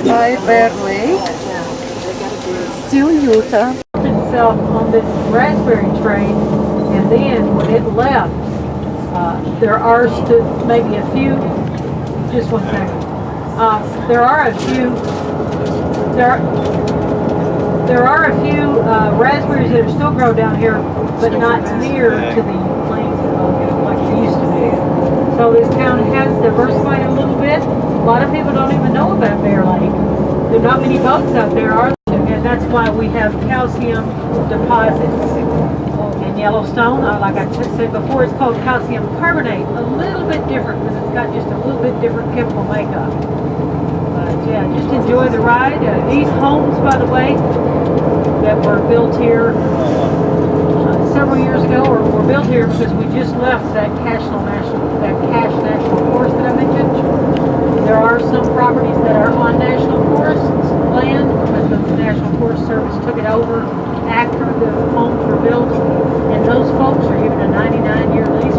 by Bear Lake, still Utah. Itself on this raspberry train, and then when it left, there are maybe a few. Just one second. There are a few. There are a few raspberries that are still grown down here, but not near to the plains like they used to be. So this town has diversified a little bit. A lot of people don't even know about Bear Lake. There are not many boats out there, are there? And that's why we have calcium deposits in Yellowstone. Like I said before, it's called calcium carbonate. A little bit different because it's got just a little bit different chemical makeup. Yeah, just enjoy the ride. These homes, by the way, that were built here several years ago, or were built here because we just left that Cache National Forest that I mentioned. There are some properties that are on National Forest land because the National Forest Service took it over after the homes were built, and those folks are given a 99-year lease.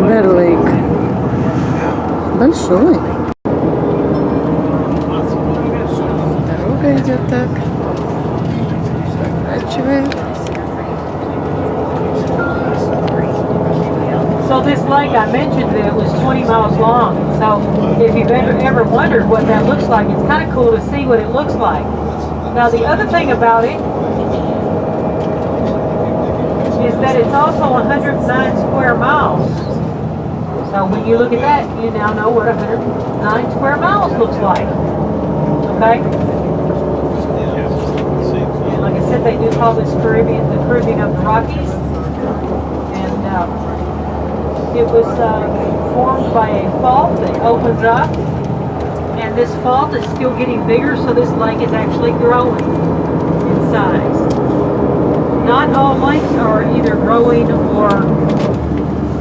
Bear Lake. Большой. Дорога идет так. Поворачивает. So this lake, I mentioned that it was 20 miles long. So if you've ever wondered what that looks like, it's kind of cool to see what it looks like. Now the other thing about it is that it's also 109 square miles. So when you look at that, you now know what 109 square miles looks like. Okay? And like I said, they do call this the Caribbean of the Rockies. And it was formed by a fault that opens up. And this fault is still getting bigger, so this lake is actually growing in size. Not all lakes are either growing or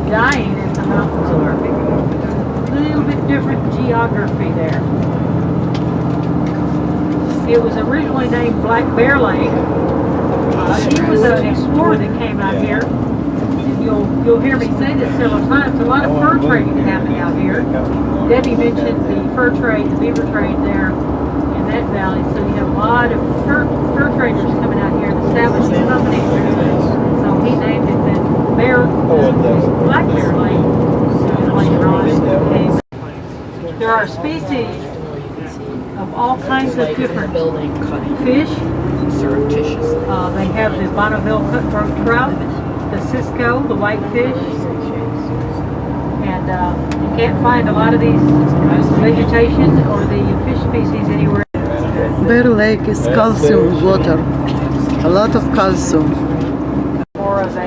dying as the mountains are. A little bit different geography there. It was originally named Black Bear Lake. He was an explorer that came out here. And you'll hear me say this several times. A lot of fur trading happening out here. Debbie mentioned the fur trade, the beaver trade there in that valley. So you have a lot of fur traders coming out here and establishing companies. So he named it then Black Bear Lake. And later on it became. There are species of all kinds of different fish. They have the Bonneville cutthroat trout, the Cisco, the whitefish, and you can't find a lot of these vegetation or the fish species anywhere. Bear Lake is calcium water. A lot of calcium. More of a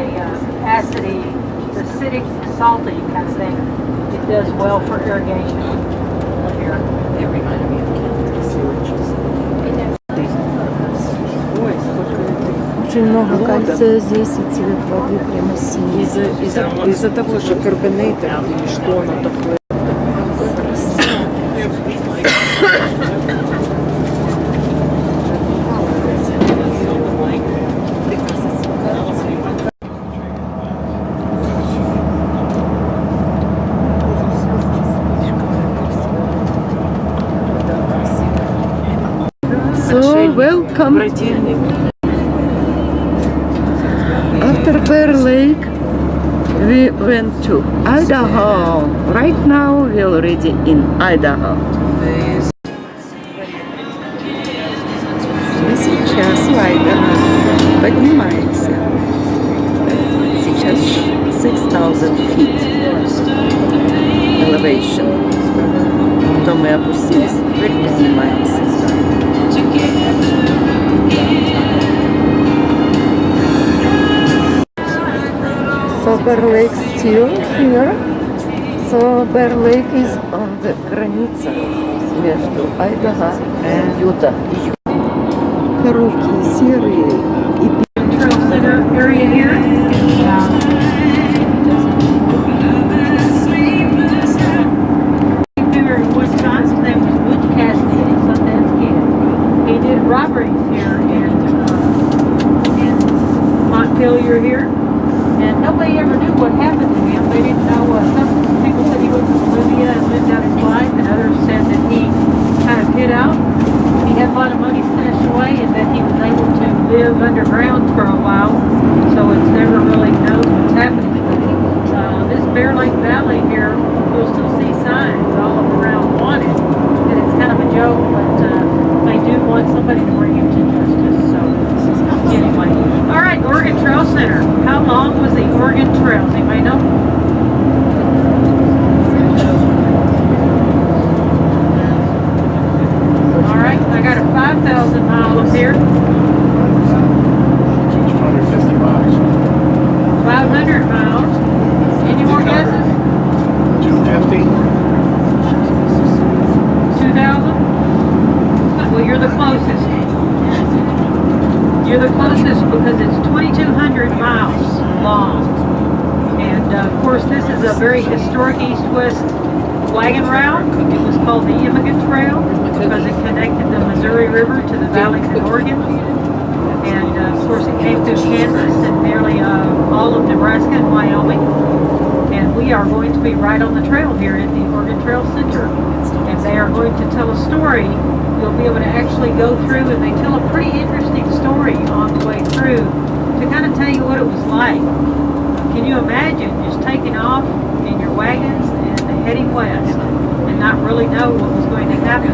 acidic, salty kind of thing. It does well for irrigation here. It reminded me of Kansas City. Очень много кальция здесь, и цвет воды прямо синий. Из-за того, что карбонатор или что оно такое. So welcome. After Bear Lake, we went to Idaho. Right now, we're already in Idaho. Мы сейчас в Idaho. Поднимаемся. Сейчас 6,000 feet elevation. Потом мы опустились, теперь поднимаемся. So Bear Lake still here. So Bear Lake is on the границе между Айдахо и Юта. Коровки серые и Trail Center area here. In Wisconsin, that was Butch Cassidy and Sundance Kid. He did robberies here in Montpelier here. And nobody ever knew what happened to him. They didn't know. Some people said he went to Bolivia and lived out his life, and others said that underground for a while, so it's never really known what's happening. This Bear Lake Valley here, you'll still see signs all around wanted, and it's kind of a joke, but they do want somebody to bring him to justice. So anyway, all right, Oregon Trail Center. How long was the Oregon Trail? Does anybody know? All right, I got a 5,000 mile up here. 250 miles. 500 miles. Any more guesses? 250. 2,000? Well, you're the closest. You're the closest because it's 2,200 miles long. And of course, this is a very historic east-west wagon route. It was called the Immigrant Trail because it connected the Missouri River to the valleys in Oregon. And of course, it came through Kansas and nearly all of Nebraska and Wyoming. And we are going to be right on the trail here at the Oregon Trail Center. And they are going to tell a story. You'll be able to actually go through, and they tell a pretty interesting story on the way through to kind of tell you what it was like. Can you imagine just taking off in your wagons and heading west and not really know what was going to happen?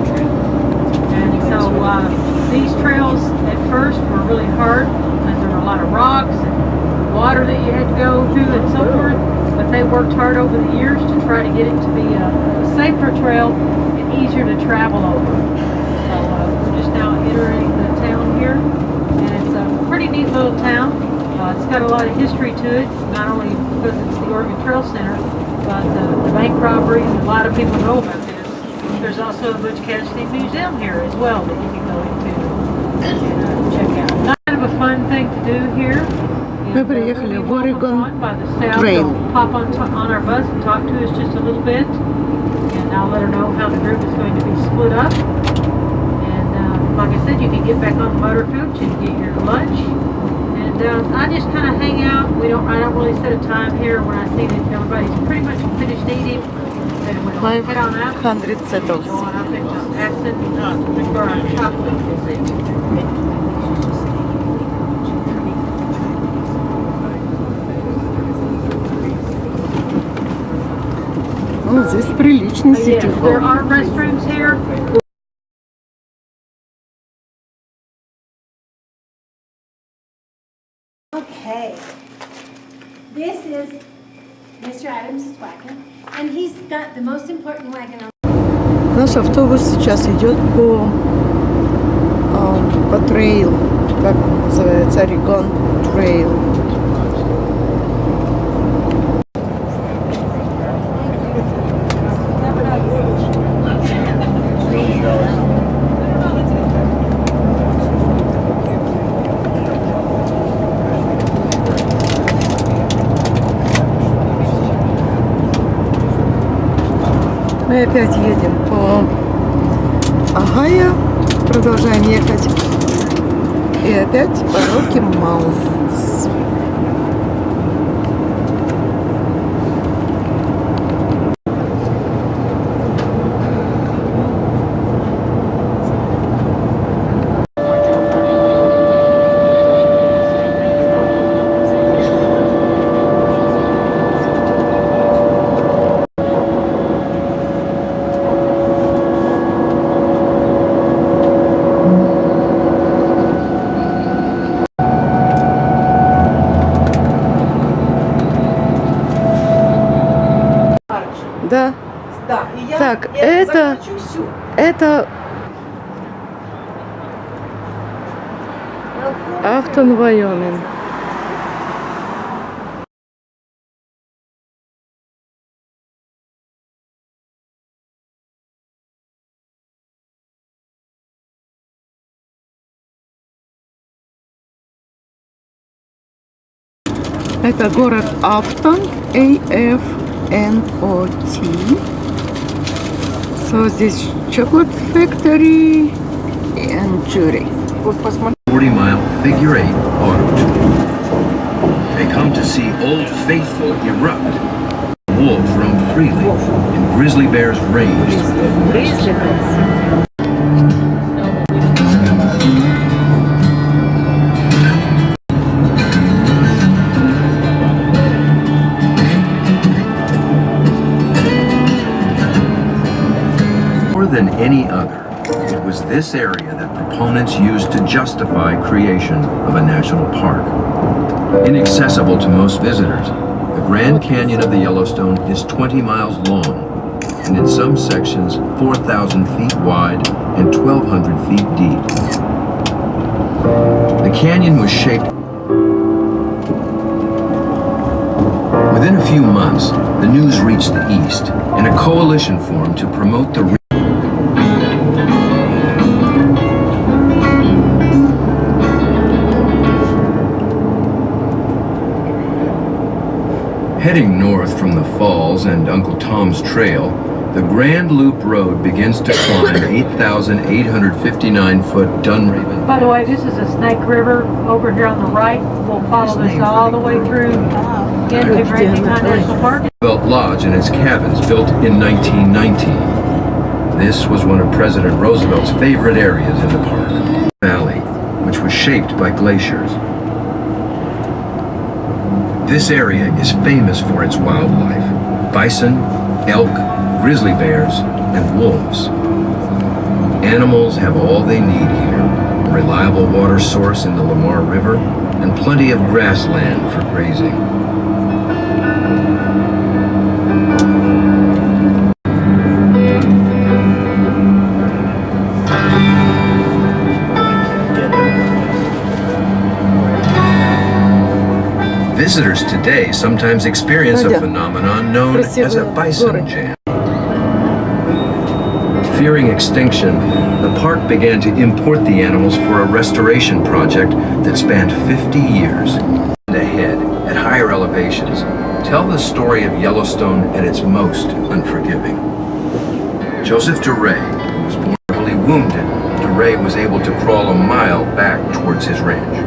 And so these trails at first were really hard because there were a lot of rocks and water that you had to go through and so forth. But they worked hard over the years to try to get it to be a safer trail and easier to travel over. So we're just now entering the town here, and it's a pretty neat little town. It's got a lot of history to it, not only because it's the Oregon Trail Center, but the bank robberies, a lot of people know about this. There's also a Butch Cassidy Museum here as well that you can go into and check out. Kind of a fun thing to do here. Мы приехали в Oregon Trail. Pop on our bus and talk to us just a little bit, and I'll let her know how the group is going to be split up. And like I said, you can get back on the motor coach and get your lunch. And I just kind of hang out. I don't really set a time here when I see that everybody's pretty much finished eating. Then we'll head on out. 500 settles. I think Aston or chocolate is it. Ну, здесь приличный Yes, сити there холл. are restrooms here. Okay. This is Mr. Adams' wagon, and he's got the most important wagon on. Наш автобус сейчас идет по трейл, как он называется, Oregon Trail. Мы опять едем по Огайо, продолжаем ехать, и опять по Rocky Mountains. Да, Да, и я, Так, я это- захвачу всю. это Ахтон, Вайоминг. Это город Афтон, A-F-N-O-T. So, здесь Chocolate Factory and Jury. Вот посмотри. 40-mile figure-8 auto tour. They come to see Old Faithful erupt. Wolves roam freely, and grizzly bears range through the forest. than any other, it was this area that proponents used to justify creation of a national park. Inaccessible to most visitors, the Grand Canyon of the Yellowstone is 20 miles long, and in some sections 4,000 feet wide and 1,200 feet deep. The canyon was shaped. Within a few months, the news reached the east, and a coalition formed to promote the Heading north from the falls and Uncle Tom's Trail, the Grand Loop Road begins to climb 8,859-foot Dunraven. By the way, this is a Snake River over here on the right. We'll follow this all the way through into Grand Teton National Park. Roosevelt Lodge and its cabins built in 1919. This was one of President Roosevelt's favorite areas in the park, Valley, which was shaped by glaciers. This area is famous for its wildlife: bison, elk, grizzly bears, and wolves. Animals have all they need here: a reliable water source in the Lamar River and plenty of grassland for grazing. Visitors today sometimes experience a phenomenon known as a bison jam. Fearing extinction, the park began to import the animals for a restoration project that spanned 50 years. Ahead, at higher elevations, tell the story of Yellowstone at its most unforgiving. Joseph DeRay, who was mortally wounded, DeRay was able to crawl a mile back towards his ranch.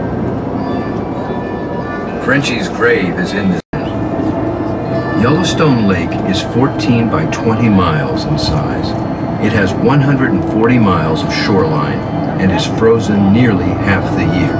Frenchie's grave is in this. Yellowstone Lake is 14 by 20 miles in size. It has 140 miles of shoreline and is frozen nearly half the year.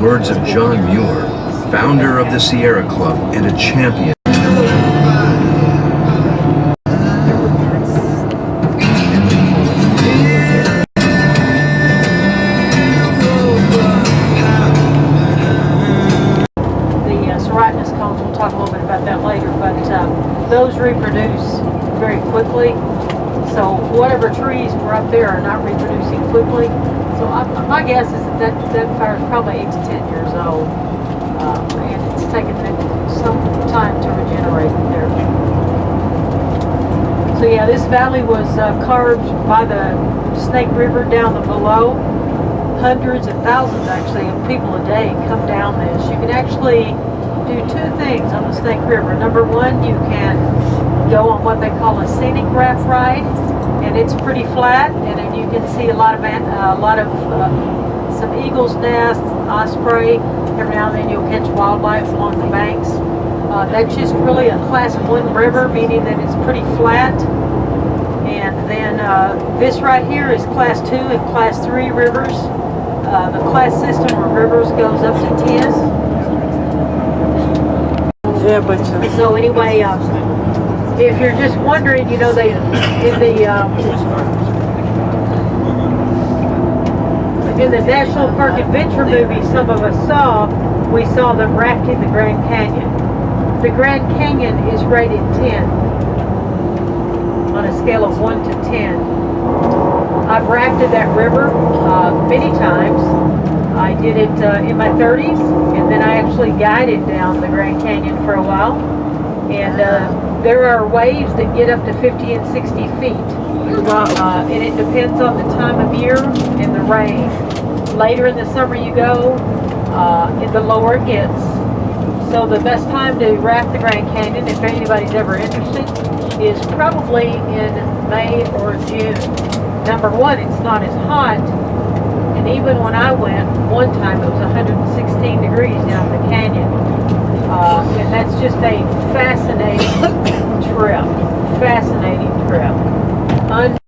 Words of John Muir, founder of the Sierra Club and a champion. The Serotinus cones, we'll talk a little bit about that later, but those reproduce very quickly. So whatever trees were up there are not reproducing quickly. So my guess is that fire is probably 8 to 10 years old, and it's taken some time to regenerate there. So yeah, this valley was carved by the Snake River down below. Hundreds and thousands, actually, of people a day come down this. You can actually do two things on the Snake River. Number one, you can go on what they call a scenic raft ride, and it's pretty flat, and then you can see a lot of some eagle's nests, osprey. Every now and then you'll catch wildlife along the banks. That's just really a class 1 river, meaning that it's pretty flat. And then this right here is class 2 and class 3 rivers. The class system of rivers goes up to 10. So anyway, if you're just wondering, you know, they in the National Park Adventure movie some of us saw, we saw them rafting the Grand Canyon. The Grand Canyon is rated 10 on a scale of 1 to 10. I've rafted that river many times. I did it in my 30s, and then I actually guided down the Grand Canyon for a while. And there are waves that get up to 50 and 60 feet. And it depends on the time of year and the rain. Later in the summer you go, and the lower it gets. So the best time to raft the Grand Canyon, if anybody's ever interested, is probably in May or June. Number one, it's not as hot, and even when I went one time, it was 116 degrees down the canyon. And that's just a fascinating trip. Fascinating trip.